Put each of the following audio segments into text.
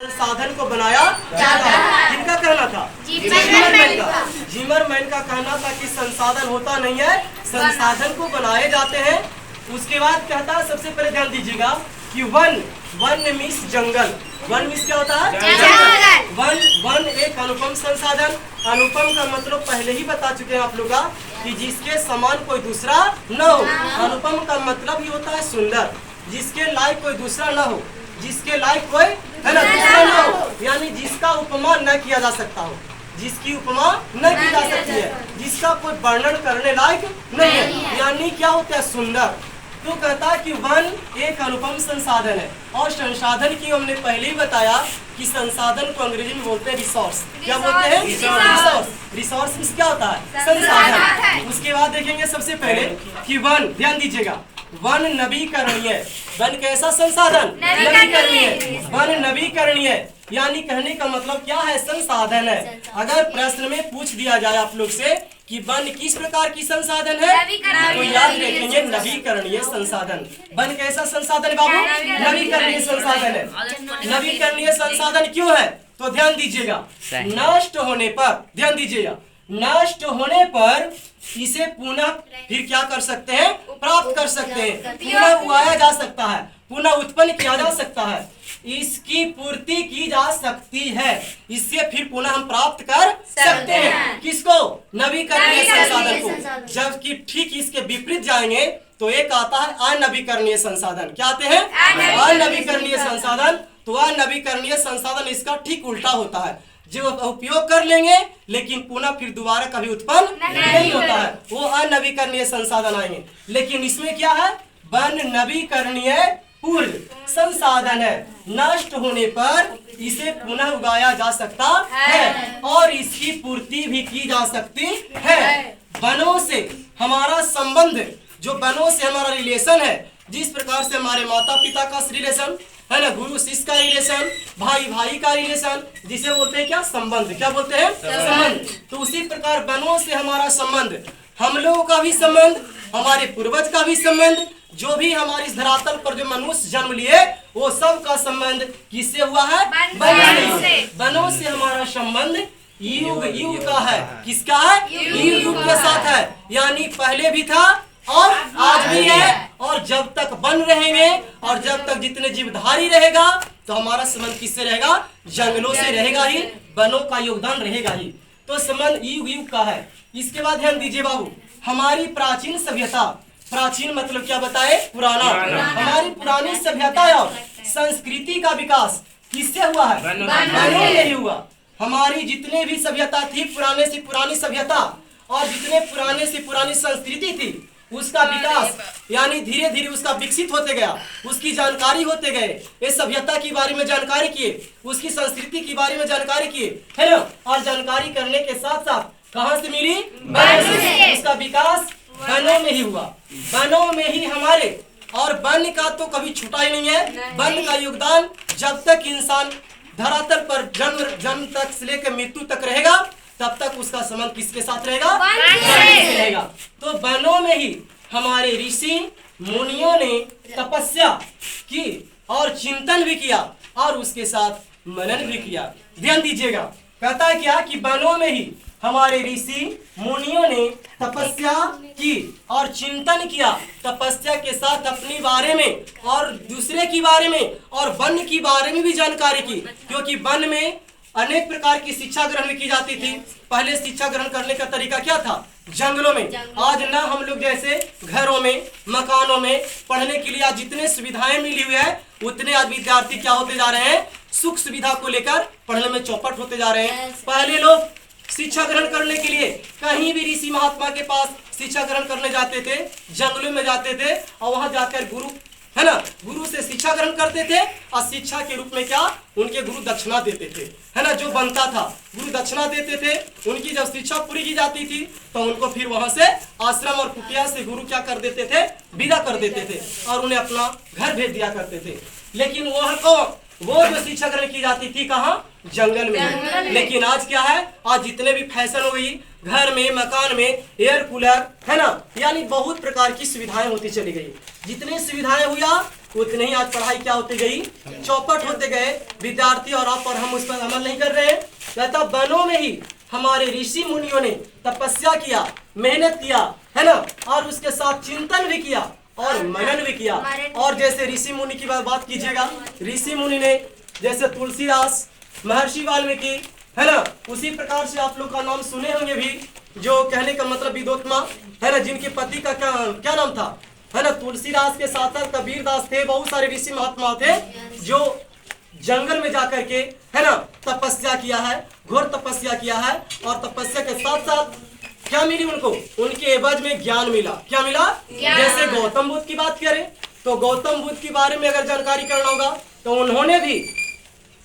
संसाधन को बनाया जाता है। किनका कहना था? जिमरमैन का। जिमरमैन का कहना था कि संसाधन होता नहीं है, संसाधन को बनाए जाते हैं। उसके बाद कहता है, सबसे पहले ध्यान दीजिएगा कि वन मीन्स जंगल। वन मीन्स क्या होता है? जंगल। वन एक अनुपम संसाधन। अनुपम का मतलब पहले ही बता चुके हैं आप लोग कि जिसके समान कोई दूसरा न हो। अनुपम का मतलब ही होता है सुंदर, जिसके लायक कोई दूसरा न हो, जिसके लायक कोई है ना दूसरा न हो, यानी जिसका उपमा न किया जा सकता हो, जिसकी उपमा न की जा सकती है, जिसका कोई वर्णन करने लायक नहीं है, यानी क्या होता है? सुंदर। तो कहता है कि वन एक अनुपम संसाधन है। और संसाधन की हमने पहले ही बताया कि संसाधन को अंग्रेजी में बोलते हैं रिसोर्स। क्या बोलते हैं? रिसोर्स। रिसोर्स मींस क्या होता है? संसाधन। उसके बाद देखेंगे सबसे पहले कि वन, ध्यान दीजिएगा, वन नवीकरणीय। वन कैसा संसाधन? नवीकरणीय। वन नवीकरणीय यानी कहने का मतलब क्या है? संसाधन है। अगर प्रश्न में पूछ दिया जाए आप लोग से कि वन किस प्रकार की संसाधन है, तो याद रखेंगे नवीकरणीय संसाधन। वन कैसा संसाधन बाबू? नवीकरणीय संसाधन है। नवीकरणीय संसाधन क्यों है? तो ध्यान दीजिएगा, नष्ट होने पर, ध्यान दीजिएगा, नष्ट होने पर इसे पुनः फिर क्या कर सकते हैं? प्राप्त कर सकते हैं, पुनः उगाया जा सकता है, पुनः उत्पन्न किया जा सकता है, इसकी पूर्ति की जा सकती है, इससे फिर पुनः हम प्राप्त कर सकते हैं। किसको? नवीकरणीय संसाधन को। जबकि ठीक इसके विपरीत जाएंगे तो एक आता है अनवीकरणीय संसाधन। क्या आते हैं? अनवीकरणीय संसाधन। तो अनवीकरणीय संसाधन इसका ठीक उल्टा होता है, जो उपयोग कर लेंगे लेकिन पुनः फिर दोबारा कभी उत्पन्न नहीं होता है, वो अनवीकरणीय संसाधन आएंगे। लेकिन इसमें क्या है? वन नवीकरणीय पूर्व संसाधन है, नष्ट होने पर इसे पुनः उगाया जा सकता है और इसकी पूर्ति भी की जा सकती है। वनों से हमारा संबंध, जो वनों से हमारा रिलेशन है, जिस प्रकार से हमारे माता पिता का रिलेशन है ना, गुरु शिष्य का रिलेशन, भाई भाई का रिलेशन, जिसे बोलते हैं क्या? संबंध। क्या बोलते हैं? संबंध। तो उसी प्रकार वनों से हमारा संबंध, हम लोगों का भी संबंध, हमारे पूर्वज का भी संबंध, जो भी हमारे इस धरातल पर जो मनुष्य जन्म लिए वो सब का संबंध किससे हुआ है? वनों से। वनों से हमारा संबंध युग युग का है। किसका है? युग युग के साथ है, यानी पहले भी था और आज भी है, और जब तक वन रहेंगे और जब तक जितने जीवधारी रहेगा तो हमारा संबंध किससे रहेगा? जंगलों से रहेगा ही, वनों का योगदान रहेगा ही। तो संबंध युग युग का है। इसके बाद ध्यान दीजिए बाबू, हमारी प्राचीन सभ्यता, प्राचीन मतलब क्या बताए? पुराना। हमारी पुरानी सभ्यता और संस्कृति का विकास किससे हुआ है? वनों में ही हुआ। हमारी जितने भी सभ्यता थी, पुराने से पुरानी सभ्यता और जितने पुराने से पुरानी संस्कृति थी, उसका विकास यानी धीरे धीरे उसका विकसित होते गया, उसकी जानकारी होते गए, इस सभ्यता के बारे में जानकारी किए, उसकी संस्कृति के बारे में जानकारी किए, है ना। और जानकारी करने के साथ साथ कहाँ से मिली? वन से। उसका विकास वनों में ही हुआ, वनों में ही हमारे। और वन का तो कभी छूटा ही नहीं है। वन का योगदान जब तक इंसान धरातल पर जन्म तक से लेकर मृत्यु तक रहेगा, तब तक उसका संबंध किसके साथ रहेगा? वन से रहेगा। तो वनों में ही हमारे ऋषि मुनियों ने तपस्या की और चिंतन भी किया और उसके साथ मनन भी किया। ध्यान दीजिएगा, कहता है क्या कि वनों में ही हमारे ऋषि मुनियों ने तपस्या की और चिंतन किया, तपस्या के साथ अपने बारे में और दूसरे के बारे में और वन के बारे में भी जानकारी की, क्योंकि वन में अनेक प्रकार की शिक्षा ग्रहण की जाती थी। पहले शिक्षा ग्रहण करने का तरीका क्या था? जंगलों में। आज ना हम लोग जैसे घरों में, मकानों में पढ़ने के लिए आज जितने सुविधाएं मिली हुई है, उतने आज विद्यार्थी क्या होते जा रहे हैं? सुख सुविधा को लेकर पढ़ने में चौपट होते जा रहे हैं। पहले लोग शिक्षा ग्रहण करने के लिए कहीं भी ऋषि महात्मा के पास शिक्षा ग्रहण करने जाते थे, जंगलों में जाते थे और वहां जाकर गुरु, है ना, गुरु से शिक्षा ग्रहण करते थे और शिक्षा के रूप में क्या? उनके गुरु दक्षिणा देते थे, है ना, जो बनता था गुरु दक्षिणा देते थे। उनकी जब शिक्षा पूरी की जाती थी तो उनको फिर वहां से आश्रम और कुटिया से गुरु क्या कर देते थे? विदा कर देते थे और उन्हें अपना घर भेज दिया करते थे। लेकिन वह को वो जो शिक्षा ग्रहण की जाती थी कहाँ? जंगल में। लेकिन आज क्या है? आज जितने भी फैशन हो गई, घर में, मकान में एयर कूलर, है ना, यानी बहुत प्रकार की सुविधाएं होती चली गई। जितनी सुविधाएं हुआ उतनी ही आज पढ़ाई क्या होती गई, चौपट होते गए विद्यार्थी, और आप और हम उस पर अमल नहीं कर रहे हैं। कहता वनों में ही हमारे ऋषि मुनियों ने तपस्या किया, मेहनत किया, है ना, और उसके साथ चिंतन भी किया और मनन भी किया। और जैसे ऋषि मुनि की बात कीजिएगा, ऋषि मुनि ने जैसे तुलसीदास, महर्षि वाल्मीकि, है ना, उसी प्रकार से आप लोग का नाम सुने होंगे भी, जो कहने का मतलब विदोत्मा, है ना, जिनके पति का क्या नाम था, है ना, तुलसीदास के साथ साथ कबीरदास थे, बहुत सारे ऋषि महात्मा थे जो जंगल में जाकर के, है ना, तपस्या किया है, घोर तपस्या किया है, और तपस्या के साथ साथ क्या मिली उनको, उनके एवज में ज्ञान मिला। क्या मिला? जैसे गौतम बुद्ध की बात करें तो गौतम बुद्ध के बारे में अगर जानकारी करना होगा तो उन्होंने भी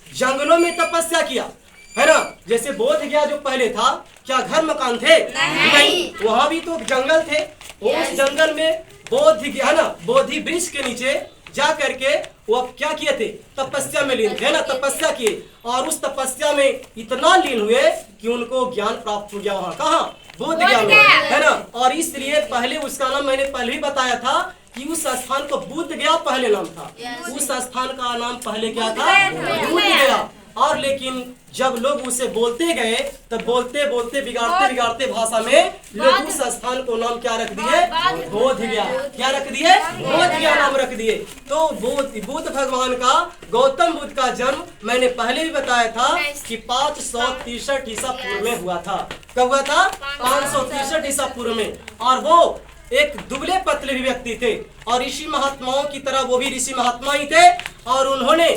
जंगलों में तपस्या किया, है ना। जैसे बोध गया जो पहले था, क्या घर मकान थे? नहीं, वहाँ भी तो जंगल थे। उस जंगल में बोध गया, है ना, बोधि वृक्ष के नीचे जा करके वो क्या किए थे, तपस्या में लीन थे, है ना, तपस्या किए, और उस तपस्या में इतना लीन हुए कि उनको ज्ञान प्राप्त हो गया। वहाँ कहाँ? बोध गया में, है ना। और इसलिए पहले उसका नाम मैंने पहले ही बताया था कि उस स्थान को बुद्ध गया पहले नाम था। उस स्थान का नाम पहले क्या था? बुद्ध गया। और लेकिन जब लोग उसे बोलते गए तब बोलते बोलते बिगाड़ते बिगाड़ते भाषा में लोग उस स्थान को नाम क्या रख दिए? बोध गया। क्या रख दिए? बोध गया नाम रख दिए। तो बुद्ध भगवान का, गौतम बुद्ध का जन्म मैंने पहले भी बताया था कि 563 ईसा पूर्व में हुआ था। कब हुआ था? 563 ईसा पूर्व में। और वो एक दुबले पतले भी व्यक्ति थे, और ऋषि महात्माओं की तरह वो भी ऋषि महात्मा ही थे, और उन्होंने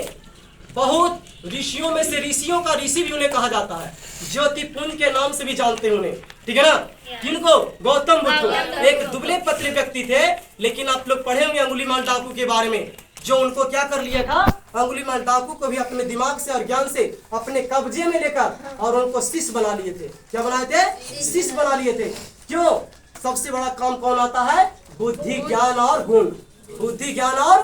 बहुत ऋषियों में से, ऋषियों का ऋषि भी उन्हें कहा जाता है, ज्योतिपुंज के नाम से भी जानते हैं उन्हें, ठीक है ना। किनको? गौतम बुद्ध को। एक दुबले पतले व्यक्ति थे, लेकिन आप लोग पढ़े होंगे अंगुलीमाल डाकू के बारे में, जो उनको क्या कर लिया था, अंगुलीमाल डाकू को भी अपने दिमाग से और ज्ञान से अपने कब्जे में लेकर और उनको शिष्य बना लिए थे। क्या बनाए थे? शिष्य बना लिए थे। क्यों? सबसे बड़ा काम कौन आता है? बुद्धि, ज्ञान और गुण। बुद्धि, ज्ञान और